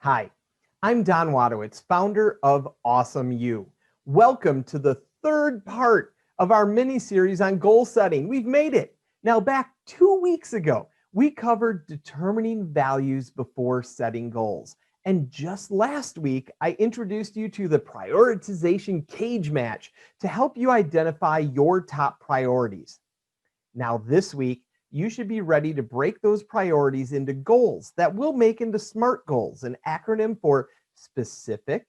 Hi, I'm Don Wadowitz, founder of Awesome You. Welcome to the third part of our mini-series on goal setting. We've made it. Now, back 2 weeks ago, we covered determining values before setting goals. And just last week, I introduced you to the prioritization cage match to help you identify your top priorities. Now, this week, you should be ready to break those priorities into goals that we'll make into SMART goals, an acronym for specific,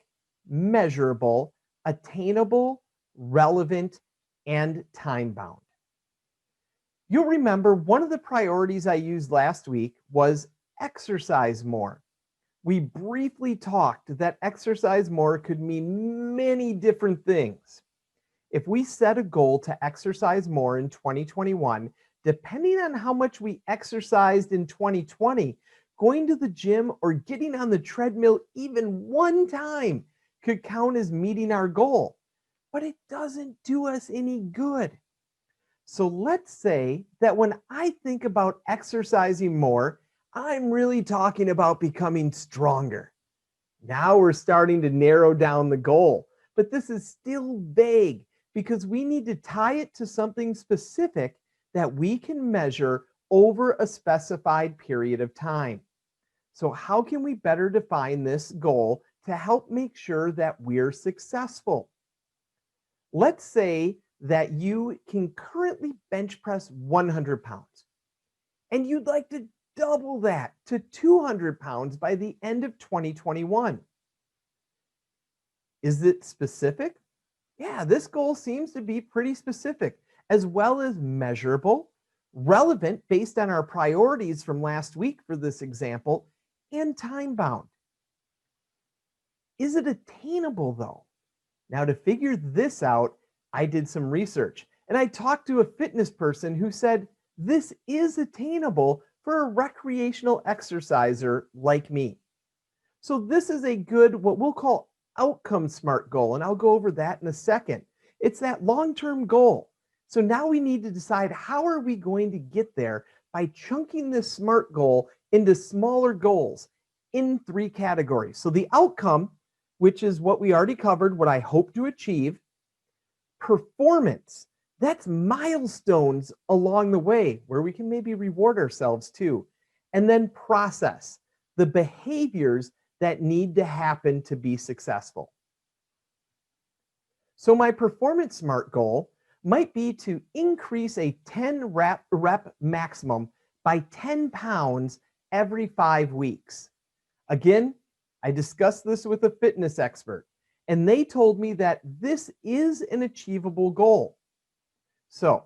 measurable, attainable, relevant, and time-bound. You'll remember one of the priorities I used last week was exercise more. We briefly talked that exercise more could mean many different things. If we set a goal to exercise more in 2021, depending on how much we exercised in 2020, going to the gym or getting on the treadmill even one time could count as meeting our goal, but it doesn't do us any good. So let's say that when I think about exercising more, I'm really talking about becoming stronger. Now we're starting to narrow down the goal, but this is still vague because we need to tie it to something specific that we can measure over a specified period of time. So how can we better define this goal to help make sure that we're successful? Let's say that you can currently bench press 100 pounds and you'd like to double that to 200 pounds by the end of 2021. Is it specific? Yeah, this goal seems to be pretty specific, as well as measurable, relevant based on our priorities from last week for this example, and time-bound. Is it attainable though? Now, to figure this out, I did some research and I talked to a fitness person who said this is attainable for a recreational exerciser like me. So this is a good, what we'll call outcome SMART goal, and I'll go over that in a second. It's that long-term goal. So now we need to decide how are we going to get there by chunking this SMART goal into smaller goals in 3 categories. So the outcome, which is what we already covered, what I hope to achieve. Performance, that's milestones along the way where we can maybe reward ourselves too. And then process, the behaviors that need to happen to be successful. So my performance SMART goal might be to increase a 10 rep maximum by 10 pounds every 5 weeks. Again, I discussed this with a fitness expert, and they told me that this is an achievable goal. So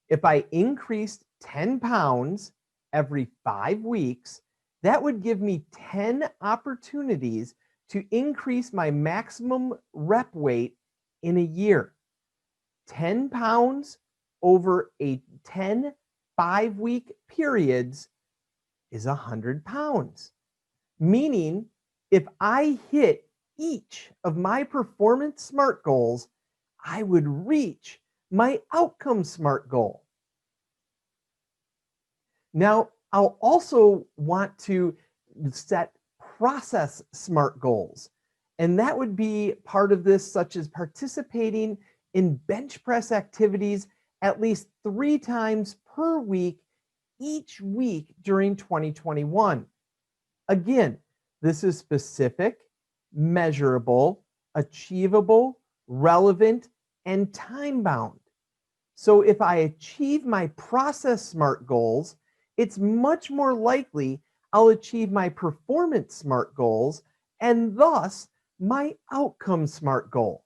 if I increased 10 pounds every 5 weeks, that would give me 10 opportunities to increase my maximum rep weight in a year. 10 pounds over a 10 5-week periods is 100 pounds. Meaning, if I hit each of my performance SMART goals, I would reach my outcome SMART goal. Now, I'll also want to set process SMART goals. And that would be part of this, such as participating in bench press activities at least 3 times per week, each week during 2021. Again, this is specific, measurable, achievable, relevant, and time-bound. So if I achieve my process SMART goals, it's much more likely I'll achieve my performance SMART goals and thus my outcome SMART goal.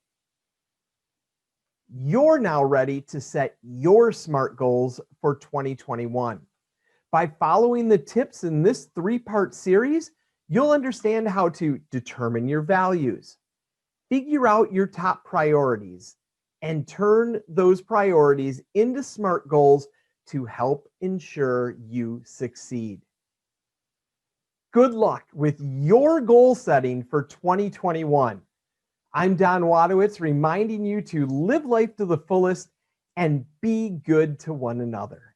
You're now ready to set your SMART goals for 2021. By following the tips in this 3-part series, you'll understand how to determine your values, figure out your top priorities, and turn those priorities into SMART goals to help ensure you succeed. Good luck with your goal setting for 2021. I'm Don Wadowitz, reminding you to live life to the fullest and be good to one another.